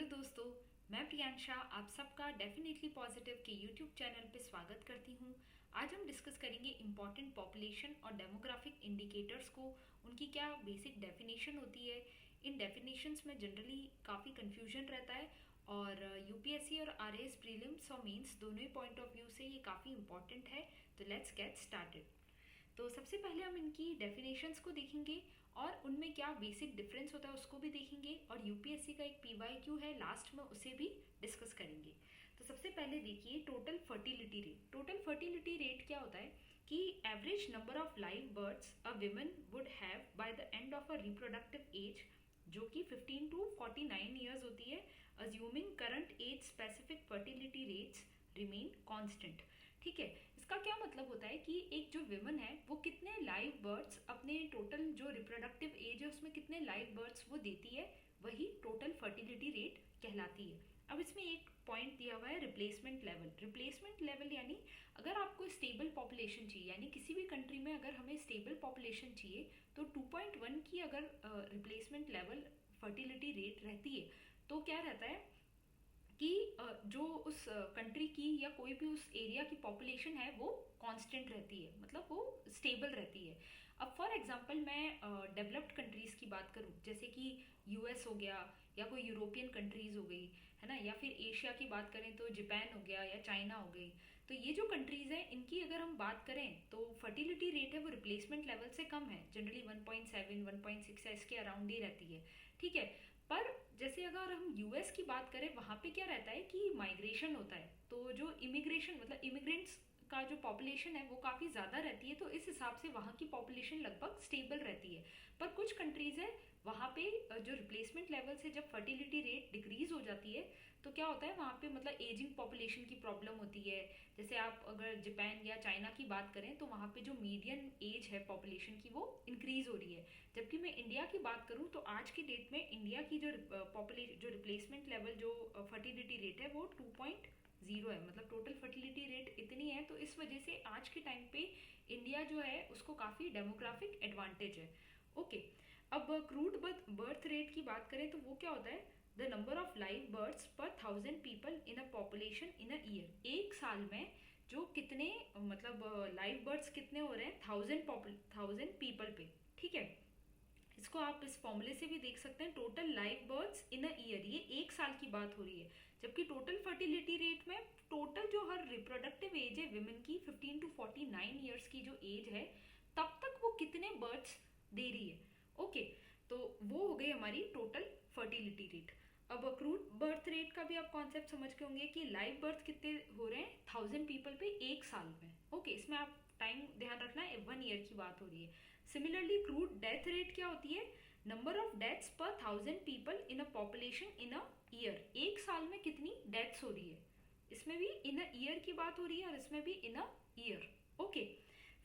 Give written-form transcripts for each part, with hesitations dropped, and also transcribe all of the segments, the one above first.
दोस्तों, मैं प्रियांशा आप सबका डेफिनेटली पॉजिटिव के यूट्यूब चैनल पे स्वागत करती हूँ। आज हम डिस्कस करेंगे इम्पॉर्टेंट पॉपुलेशन और डेमोग्राफिक इंडिकेटर्स को, उनकी क्या बेसिक डेफिनेशन होती है। इन डेफिनेशंस में जनरली काफ़ी कन्फ्यूजन रहता है और यूपीएससी और आरएएस प्रीलिम्स और मेंस दोनों ही पॉइंट ऑफ व्यू से ये काफ़ी इंपॉर्टेंट है। तो लेट्स गेट स्टार्टेड। तो सबसे पहले हम इनकी डेफिनेशंस को देखेंगे और उनमें क्या बेसिक डिफरेंस होता है उसको भी देखेंगे, और यूपीएससी का एक पीवाईक्यू है लास्ट में, उसे भी डिस्कस करेंगे। तो सबसे पहले देखिए total fertility rate. Total fertility rate क्या होता है कि average number of live births a women would have by the end of a reproductive age, जो कि 15 टू 49 ईयर्स होती है, assuming current age specific fertility rates remain constant. ठीक है, इसका क्या मतलब होता है कि एक जो विमन है वो कितने लाइव बर्ड्स अपने टोटल जो रिप्रोडक्टिव एज है उसमें कितने लाइव बर्ड्स वो देती है, वही टोटल फर्टिलिटी रेट कहलाती है। अब इसमें एक पॉइंट दिया हुआ है रिप्लेसमेंट लेवल। रिप्लेसमेंट लेवल यानी अगर आपको स्टेबल पॉपुलेशन चाहिए, यानी किसी भी कंट्री में अगर हमें स्टेबल पॉपुलेशन चाहिए, तो 2.1 की अगर रिप्लेसमेंट लेवल फर्टिलिटी रेट रहती है तो क्या रहता है कि जो उस कंट्री की या कोई भी उस एरिया की पॉपुलेशन है वो कांस्टेंट रहती है, मतलब वो स्टेबल रहती है। अब फॉर एग्जांपल मैं डेवलप्ड कंट्रीज़ की बात करूँ, जैसे कि यूएस हो गया या कोई यूरोपियन कंट्रीज़ हो गई, है ना, या फिर एशिया की बात करें तो जापान हो गया या चाइना हो गई। तो ये जो कंट्रीज़ हैं इनकी अगर हम बात करें तो फर्टिलिटी रेट है वो रिप्लेसमेंट लेवल से कम है, जनरली 1.7 1.6 है, इसके अराउंड ही रहती है। ठीक है, पर जैसे अगर हम यूएस की बात करें वहां पे क्या रहता है कि माइग्रेशन होता है, तो जो इमिग्रेशन मतलब इमिग्रेंट्स का जो पॉपुलेशन है वो काफ़ी ज़्यादा रहती है, तो इस हिसाब से वहाँ की पॉपुलेशन लगभग स्टेबल रहती है। पर कुछ कंट्रीज़ है वहाँ पे जो रिप्लेसमेंट लेवल से जब फर्टिलिटी रेट डिक्रीज हो जाती है तो क्या होता है वहाँ पे मतलब एजिंग पॉपुलेशन की प्रॉब्लम होती है। जैसे आप अगर जापान या चाइना की बात करें तो वहाँ पे जो मीडियन एज है पॉपुलेशन की वो इंक्रीज हो रही है। जबकि मैं इंडिया की बात करूँ तो आज की डेट में इंडिया की जो जो रिप्लेसमेंट लेवल जो फर्टिलिटी रेट है वो 2.0 है, मतलब टोटल फर्टिलिटी रेट इतनी है। तो इस वजह से आज के टाइम पे इंडिया जो है उसको काफ़ी डेमोग्राफिक एडवांटेज है। ओके, अब क्रूड बर्थ रेट की बात करें तो वो क्या होता है, the number of live birds पर 1000 people in a population in a year. एक साल में जो कितने मतलब लाइव बर्ड्स कितने हो रहे हैं 1000 पीपल पे। ठीक है, इसको आप इस फॉर्मूले से भी देख सकते हैं, total live birds in a year, ये एक साल की बात हो रही है। जबकि टोटल फर्टिलिटी रेट में टोटल जो हर रिप्रोडक्टिव एज है विमेन की 15 टू 49 ईयर्स की जो एज है तब तक वो कितने बर्ड्स दे रही है। ओके, तो वो हो गई हमारी टोटल फर्टिलिटी रेट। अब क्रूड बर्थ रेट का भी आप कॉन्सेप्ट समझ के होंगे कि लाइव बर्थ कितने हो रहे हैं 1000 पीपल पे एक साल में। ओके, इसमें आप टाइम ध्यान रखना है, 1 ईयर की बात हो रही है। सिमिलरली क्रूड डेथ रेट क्या होती है, नंबर ऑफ डेथ्स पर 1000 people in a population in a year. एक साल में कितनी डेथ्स हो रही है, इसमें भी इन अ ईयर की बात हो रही है और इसमें भी इन अ ईयर। ओके,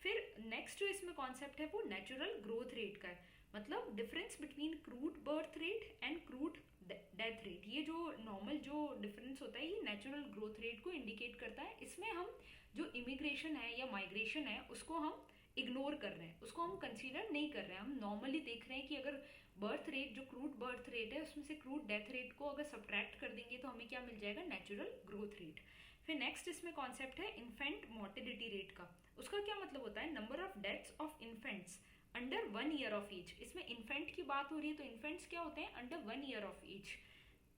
फिर नेक्स्ट जो इसमें कॉन्सेप्ट है वो नेचुरल ग्रोथ रेट का है, मतलब difference between crude birth rate and crude death rate. ये जो नॉर्मल जो डिफरेंस होता है ये नेचुरल ग्रोथ रेट को इंडिकेट करता है। इसमें हम जो इमिग्रेशन है या माइग्रेशन है उसको हम इग्नोर कर रहे हैं, उसको हम कंसीडर नहीं कर रहे हैं। हम नॉर्मली देख रहे हैं कि अगर बर्थ रेट जो क्रूड बर्थ रेट है उसमें से क्रूड डेथ रेट को अगर सब्ट्रैक्ट कर देंगे तो हमें क्या मिल जाएगा, नेचुरल ग्रोथ रेट। फिर नेक्स्ट इसमें कॉन्सेप्ट है इन्फेंट मोर्टिलिटी रेट का। उसका क्या मतलब होता है, number of deaths of infants under 1 year of age. इसमें इन्फेंट की बात हो रही है तो इन्फेंट्स क्या होते हैं, under 1 year of age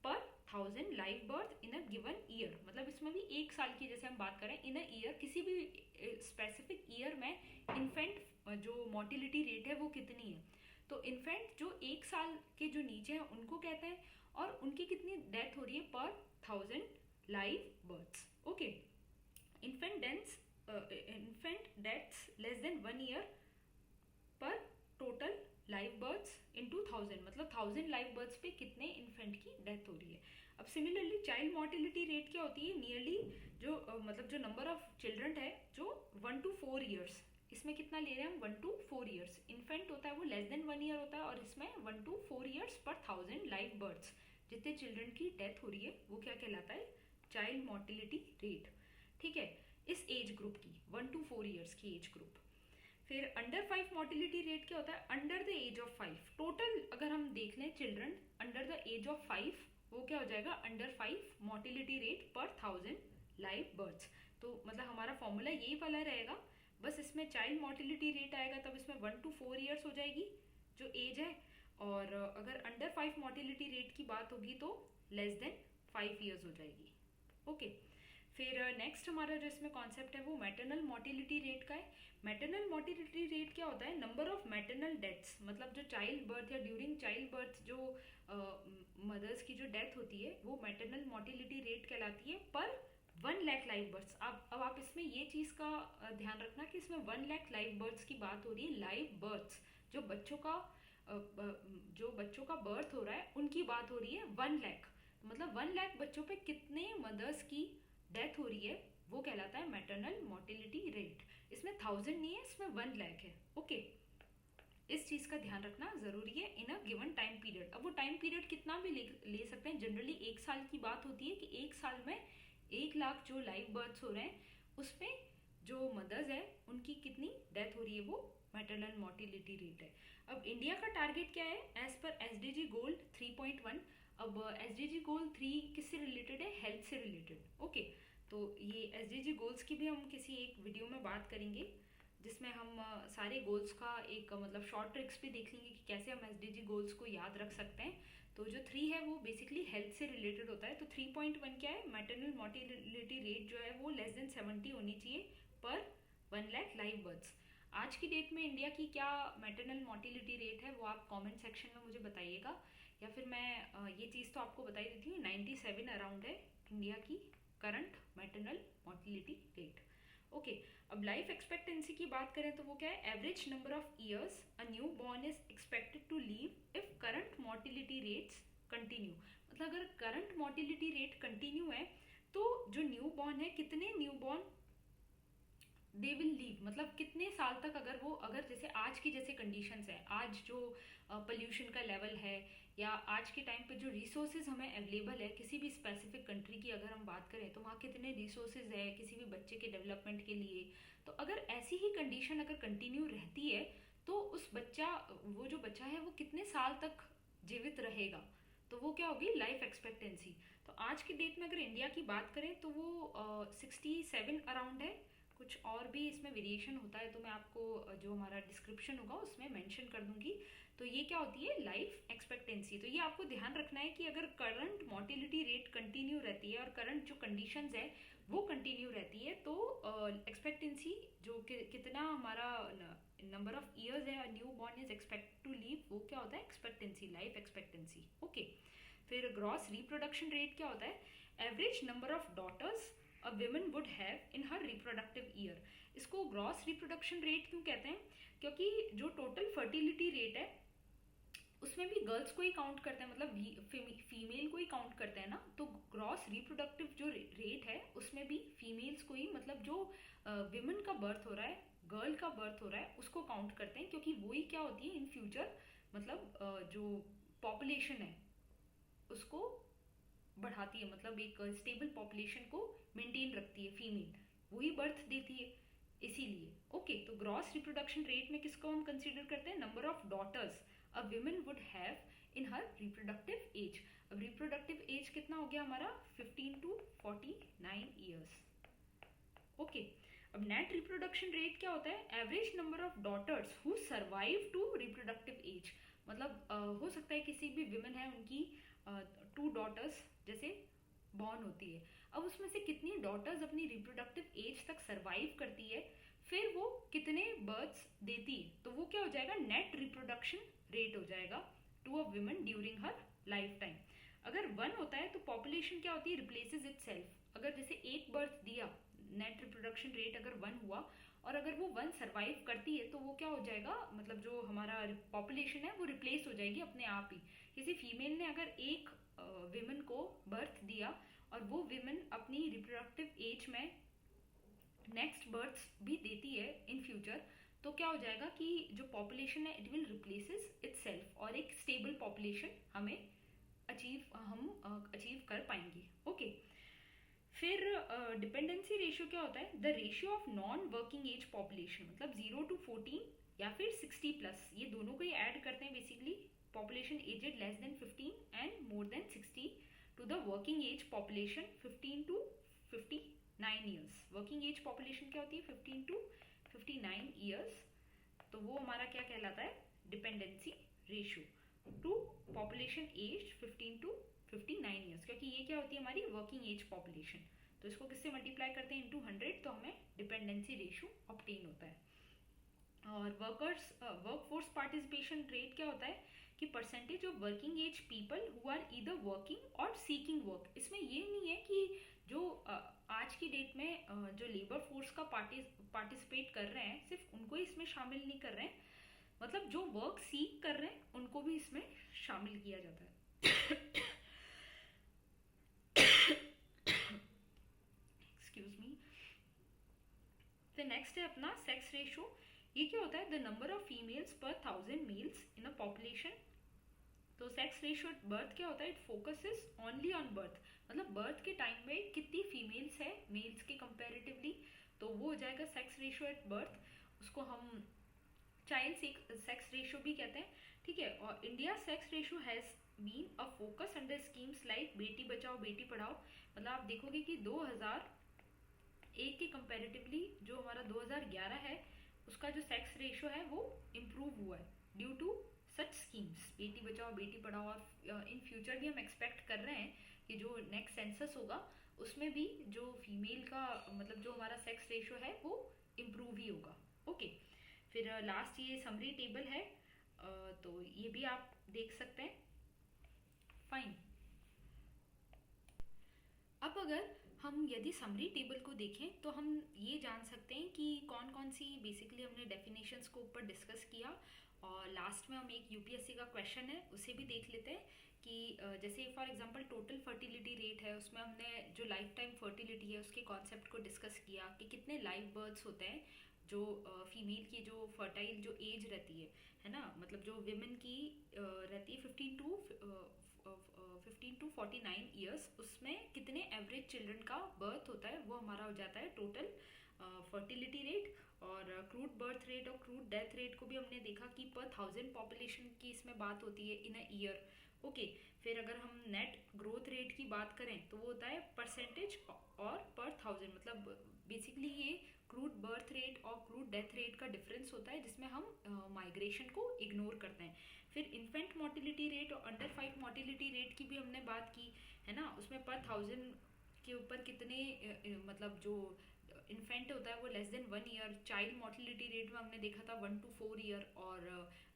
per 1000 live birth in a given year. मतलब इसमें भी एक साल की जैसे हम बात करें इन अ ईयर, किसी भी स्पेसिफिक ईयर में इन्फेंट जो मोर्टिलिटी रेट है वो कितनी है। तो इन्फेंट जो एक साल के जो नीचे हैं उनको कहते हैं, और उनकी कितनी डेथ हो रही है per 1000 live births. Okay, infant deaths less than 1 year per total live births into 1000, मतलब 1000 लाइव बर्थ्स पे कितने इन्फेंट की डेथ हो रही है। अब सिमिलरली चाइल्ड मोर्टिलिटी रेट क्या होती है, नियरली जो मतलब जो नंबर ऑफ चिल्ड्रन है जो 1 टू 4 ईयर्स, इसमें कितना ले रहे हैं हम 1 टू 4 ईयर्स। इन्फेंट होता है वो लेस देन 1 ईयर होता है और इसमें 1 टू 4 ईयर्स पर 1000 लाइव बर्थ्स जितने चिल्ड्रन की डेथ हो रही है वो क्या कहलाता है, चाइल्ड मोर्टिलिटी रेट। ठीक है, इस एज ग्रुप की 1 टू 4 ईयर्स की एज ग्रुप। फिर अंडर 5 मोर्टिलिटी रेट क्या होता है, under the age of 5। Total अगर हम देख लें children under the age of 5 वो क्या हो जाएगा, अंडर 5 मोर्टिलिटी रेट पर 1000 लाइव बर्थ्स। तो मतलब हमारा फॉर्मूला यही वाला रहेगा, बस इसमें चाइल्ड मोर्टिलिटी रेट आएगा तब इसमें 1 to 4 ईयर्स हो जाएगी जो एज है, और अगर अंडर 5 मोर्टिलिटी रेट की बात होगी तो लेस देन 5 ईयर्स हो जाएगी। ओके, फिर नेक्स्ट हमारा जो इसमें कॉन्सेप्ट है वो मैटरनल मोर्टिलिटी रेट का है। मैटरनल मोर्टिलिटी रेट क्या होता है, नंबर ऑफ मैटरनल डेथ्स, मतलब जो चाइल्ड बर्थ या ड्यूरिंग चाइल्ड बर्थ जो मदर्स की जो डेथ होती है वो मैटरनल मोर्टिलिटी रेट कहलाती है पर 1 लाख लाइव बर्थ्स। अब आप इसमें ये चीज़ का ध्यान रखना कि इसमें 1 लाख लाइव बर्थ्स की बात हो रही है, लाइव बर्थ्स जो बच्चों का बर्थ हो रहा है उनकी बात हो रही है 1 लाख। मतलब 1 लाख बच्चों पे कितने मदर्स की डेथ हो रही है वो कहलाता है मैटरनल मोर्टिलिटी रेट। इसमें 1000 नहीं है, इसमें 1 लाख है। ओके, इस चीज़ का ध्यान रखना ज़रूरी है इन अ गिवन टाइम पीरियड। अब वो टाइम पीरियड कितना भी ले सकते हैं, जनरली 1 साल की बात होती है कि 1 साल में 1 लाख जो लाइव बर्थ्स हो रहे हैं उसमें जो मदर्स है उनकी कितनी डेथ हो रही है वो मैटरनल मोर्टिलिटी रेट है। अब इंडिया का टारगेट क्या है एज पर SDG गोल 3.1। अब SDG गोल 3 किससे रिलेटेड है, हेल्थ से रिलेटेड। ओके, तो ये SDG गोल्स की भी हम किसी एक वीडियो में बात करेंगे जिसमें हम सारे गोल्स का एक मतलब शॉर्ट ट्रिक्स भी देख लेंगे कि कैसे हम SDG गोल्स को याद रख सकते हैं। तो जो 3 है वो बेसिकली हेल्थ से रिलेटेड होता है। तो 3.1 क्या है, मैटरनल मोर्टिलिटी रेट जो है वो लेस देन 70 होनी चाहिए पर 1 लाख लाइव बर्थ्स। आज की डेट में इंडिया की क्या मैटरनल मोर्टिलिटी रेट है वो आप कमेंट सेक्शन में मुझे बताइएगा, या फिर मैं ये चीज़ तो आपको बता ही देती हूँ, 97 अराउंड है इंडिया की current maternal mortality rate. Okay, अब लाइफ एक्सपेक्टेंसी की बात करें तो वो क्या है, average number of years a new born is expected to live if current mortality rates continue. मतलब अगर करंट मोर्टिलिटी रेट कंटिन्यू है तो जो न्यू बॉर्न है कितने new born they will leave, मतलब कितने साल तक, अगर जैसे आज की जैसे कंडीशंस है, आज जो पोल्यूशन का लेवल है या आज के टाइम पे जो रिसोर्सेज हमें अवेलेबल है किसी भी स्पेसिफिक कंट्री की अगर हम बात करें तो वहाँ कितने रिसोर्सेज है किसी भी बच्चे के डेवलपमेंट के लिए, तो अगर ऐसी ही कंडीशन अगर कंटिन्यू रहती है तो वो जो बच्चा है वो कितने साल तक जीवित रहेगा, तो वो क्या होगी, लाइफ एक्सपेक्टेंसी। तो आज की डेट में अगर इंडिया की बात करें तो वो 67 अराउंड है। कुछ और भी इसमें वेरिएशन होता है तो मैं आपको जो हमारा डिस्क्रिप्शन होगा उसमें मेंशन कर दूंगी। तो ये क्या होती है, लाइफ एक्सपेक्टेंसी। तो ये आपको ध्यान रखना है कि अगर करंट मोर्टिलिटी रेट कंटिन्यू रहती है और करंट जो कंडीशंस है वो कंटिन्यू रहती है तो एक्सपेक्टेंसी जो कितना हमारा नंबर ऑफ ईयर्स है new born is expect to live वो क्या होता है, एक्सपेक्टेंसी, लाइफ एक्सपेक्टेंसी। ओके, फिर ग्रॉस रिप्रोडक्शन रेट क्या होता है, average number of daughters a women would have in her reproductive year. इसको ग्रॉस रिप्रोडक्शन रेट क्यों कहते हैं, क्योंकि जो टोटल फर्टिलिटी रेट है उसमें भी गर्ल्स को ही काउंट करते हैं, मतलब फीमेल को ही काउंट करते हैं ना, तो ग्रॉस रिप्रोडक्टिव जो रेट है उसमें भी फीमेल्स को ही, मतलब जो विमेन का बर्थ हो रहा है, गर्ल का बर्थ हो रहा है उसको काउंट करते हैं, क्योंकि वही क्या होती है इन फ्यूचर, मतलब जो पॉपुलेशन है उसको बढ़ाती है, मतलब एक स्टेबल पॉपुलेशन को मेंटेन रखती है फीमेल, वही बर्थ देती है इसीलिए। ओके, तो ग्रॉस रिप्रोडक्शन रेट में किसको हम कंसीडर करते हैं, number of daughters a women would have in her reproductive age. अब रिप्रोडक्टिव एज कितना हो गया हमारा, 15 to 49 ईयर्स। ओके, अब नेट रिप्रोडक्शन रेट क्या होता है, average number of daughters who survive to reproductive age. मतलब हो सकता है किसी भी विमेन है उनकी 2 डॉटर्स जैसे बॉर्न होती है, अब उसमें से कितनी डॉटर्स अपनी रिप्रोडक्टिव एज तक सरवाइव करती है, फिर वो कितने बर्थ्स देती है, तो वो क्या हो जाएगा, नेट रिप्रोडक्शन रेट हो जाएगा to a women during her life time. अगर 1 होता है तो पॉपुलेशन क्या होती है, रिप्लेसेस इटसेल्फ। अगर जैसे एक बर्थ दिया, नेट रिप्रोडक्शन रेट अगर 1 हुआ और अगर वो 1 सर्वाइव करती है तो वो क्या हो जाएगा, मतलब जो हमारा पॉपुलेशन है वो रिप्लेस हो जाएगी अपने आप ही। किसी फीमेल ने अगर एक विमेन को बर्थ दिया और वो विमेन अपनी रिप्रोडक्टिव एज में नेक्स्ट बर्थ भी देती है इन फ्यूचर, तो क्या हो जाएगा कि जो पॉपुलेशन है इट विल रिप्लेसेस इटसेल्फ और एक स्टेबल पॉपुलेशन हम अचीव कर पाएंगे। ओके, फिर डिपेंडेंसी रेशियो क्या होता है, the ratio of non working age population, मतलब 0 to 14 या फिर 60+, ये दोनों को ही ऐड करते हैं basically, population aged less than 15 and more than 60 to the working age population 15 to 59 years. Working age population क्या होती है? 15 टू 59 ईयर्स। तो वो हमारा क्या कहलाता है? Dependency ratio to population age 15 to 59 years, क्योंकि ये क्या होती है? हमारी वर्किंग एज पॉपुलेशन। तो इसको किससे मल्टीप्लाई करते हैं? इनटू 100, तो हमें डिपेंडेंसी रेशियो ऑब्टेन होता है। और वर्कफोर्स पार्टिसिपेशन रेट क्या होता है? कि percentage of working age people who are either working और सीकिंग वर्क। इसमें ये नहीं है कि जो आज की डेट में जो लेबर फोर्स का पार्टिसिपेट कर रहे हैं सिर्फ उनको ही इसमें शामिल नहीं कर रहे हैं, मतलब जो वर्क सीक कर रहे हैं उनको भी इसमें शामिल किया जाता है। Excuse me. तो नेक्स्ट है अपना सेक्स रेशो। ये क्या होता है? द नंबर ऑफ फीमेल्स पर 1000 मेल्स इन अ पॉपुलेशन। तो सेक्स रेशियो एट बर्थ क्या होता है? It focuses only on birth, मतलब बर्थ के टाइम में कितनी फीमेल्स है मेल्स के कंपैरेटिवली, तो वो हो जाएगा सेक्स रेशियो एट बर्थ। उसको हम चाइल्ड सेक्स रेशियो भी कहते हैं, ठीक है। और India sex ratio has been a focus under schemes like Beti Bachao Beti Padhao. मतलब आप देखोगे कि 2001 के कंपैरेटिवली जो हमारा 2011 है उसका जो सेक्स रेशियो है वो इम्प्रूव हुआ है ड्यू टू सच स्कीम्स, बेटी बचाओ बेटी पढ़ाओ। और इन फ्यूचर भी हम एक्सपेक्ट कर रहे हैं कि जो नेक्स्ट सेंसस होगा उसमें भी जो फीमेल का मतलब जो हमारा सेक्स रेशियो है वो इम्प्रूव ही होगा। ओके, फिर लास्ट ये समरी टेबल है, तो ये भी आप देख सकते हैं। फाइन। अब अगर हम यदि समरी टेबल को देखें तो हम ये जान सकते हैं कि कौन कौन सी बेसिकली हमने डेफिनेशंस को ऊपर डिस्कस किया, और लास्ट में हम एक यूपीएससी का क्वेश्चन है उसे भी देख लेते हैं कि जैसे for example total fertility rate है, उसमें हमने जो लाइफ टाइम फर्टिलिटी है उसके कॉन्सेप्ट को डिस्कस किया कि कितने लाइव बर्थ्स होते हैं जो फीमेल की जो फर्टाइल जो एज रहती है ना, मतलब जो विमेन की रहती है 15 टू 49 ईयर्स, उसमें कितने एवरेज चिल्ड्रन का बर्थ होता है वो हमारा हो जाता है टोटल फर्टिलिटी रेट। और क्रूड बर्थ रेट और क्रूड डेथ रेट को भी हमने देखा कि पर 1000 पॉपुलेशन की इसमें बात होती है इन अ ईयर। ओके, फिर अगर हम नेट ग्रोथ रेट की बात करें तो वो होता है परसेंटेज और पर 1000, मतलब बेसिकली ये क्रूड बर्थ रेट और क्रूड डेथ रेट का डिफरेंस होता है जिसमें हम माइग्रेशन को इग्नोर करते हैं। फिर इन्फेंट मोटिलिटी रेट और अंडर 5 मोटिलिटी रेट की भी हमने बात की है ना, उसमें पर 1000 के ऊपर कितने मतलब जो इन्फेंट होता है वो less than 1 year. Child motility rate में हमने देखा था 1 to 4 ईयर, और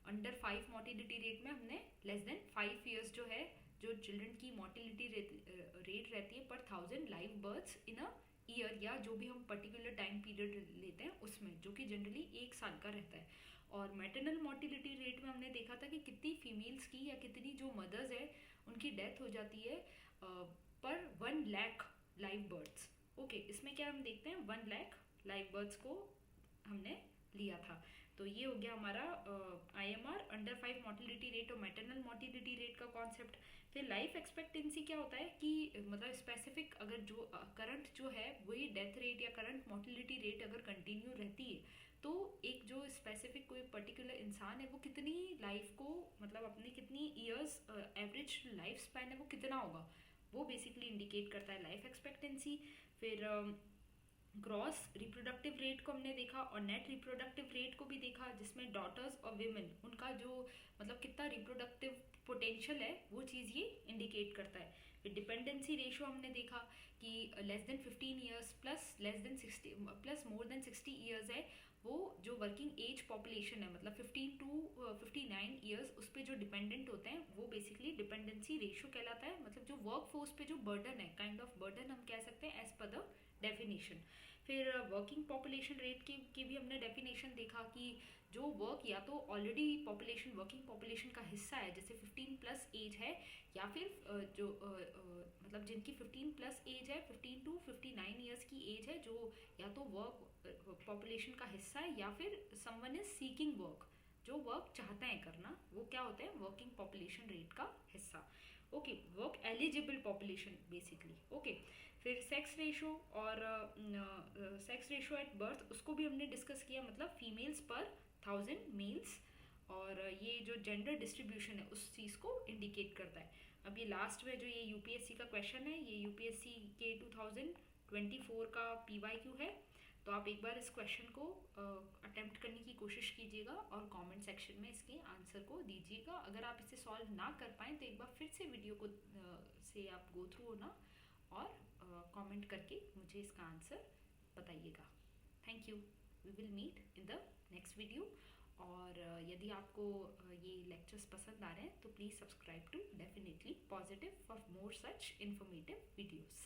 अंडर 5 मोटिलिटी रेट में हमने लेस देन 5 ईयर्स जो है जो चिल्ड्रन की मोटिलिटी रेट रहती है per 1000 live births in a year, या जो भी हम पर्टिकुलर टाइम पीरियड लेते हैं उसमें, जो कि जनरली 1 साल का रहता है। और मैटरनल मोटिलिटी रेट में हमने देखा था कि कितनी फीमेल्स की या कितनी जो मदर्स है उनकी डेथ हो जाती है पर 1 लाख लाइव बर्थ्स। ओके, इसमें क्या हम देखते हैं 1 लाख लाइव बर्थ्स को हमने लिया था। तो ये हो गया हमारा IMR, अंडर 5 मोटिलिटी रेट और मैटरनल मोटिलिटी रेट का कॉन्सेप्ट। फिर लाइफ एक्सपेक्टेंसी क्या होता है कि मतलब स्पेसिफिक अगर जो करंट जो है वही डेथ रेट या करंट मोटिलिटी रेट अगर कंटिन्यू रहती है तो एक जो स्पेसिफिक कोई पर्टिकुलर इंसान है वो कितनी लाइफ को मतलब अपनी कितनी ईयर्स एवरेज लाइफ स्पैन है वो कितना होगा, वो बेसिकली इंडिकेट करता है लाइफ एक्सपेक्टेंसी। फिर ग्रॉस रिप्रोडक्टिव रेट को हमने देखा और नेट रिप्रोडक्टिव रेट को भी देखा, जिसमें डॉटर्स और विमेन उनका जो मतलब कितना रिप्रोडक्टिव पोटेंशियल है वो चीज़ ये इंडिकेट करता है। फिर डिपेंडेंसी रेशियो हमने देखा कि less than 15 years plus less than 60 plus मोर देन 60 ईयर्स है, वो जो वर्किंग एज पॉपुलेशन है मतलब 15 टू 59 ईयर्स उस पर जो डिपेंडेंट होते हैं वो बेसिकली डिपेंडेंसी रेशियो कहलाता है। मतलब जो वर्क फोर्स पे जो बर्डन है, काइंड ऑफ बर्डन हम कह सकते हैं एज पर द डेफिनेशन। फिर वर्किंग पॉपुलेशन रेट की भी हमने डेफिनेशन देखा कि जो वर्क या तो ऑलरेडी पॉपुलेशन वर्किंग पॉपुलेशन का हिस्सा है जैसे 15 प्लस एज है, या फिर जो मतलब जिनकी 15 प्लस एज है 15 टू 59 ईयर्स की एज है जो या तो वर्क पॉपुलेशन का हिस्सा है, या फिर समवन इज सीकिंग वर्क, जो वर्क चाहते हैं करना, वो क्या होते हैं वर्किंग पॉपुलेशन रेट का हिस्सा। Okay, work eligible population basically. Okay, फिर सेक्स रेशो और सेक्स रेशो एट बर्थ उसको भी हमने डिस्कस किया, मतलब फीमेल्स पर 1000 मेल्स, और ये जो जेंडर डिस्ट्रीब्यूशन है उस चीज़ को इंडिकेट करता है। अब ये लास्ट में जो ये यूपीएससी का क्वेश्चन है, ये यूपीएससी के 2024 का पीवाईक्यू है। तो आप एक बार इस क्वेश्चन को अटेम्प्ट करने की कोशिश कीजिएगा और कमेंट सेक्शन में इसके आंसर को दीजिएगा। अगर आप इसे सॉल्व ना कर पाएँ तो एक बार फिर से वीडियो को से आप गो थ्रू होना और कमेंट करके मुझे इसका आंसर बताइएगा। Thank you. We will meet in the next video. और यदि आपको ये लेक्चर्स पसंद आ रहे हैं तो please subscribe to definitely positive for more such informative videos.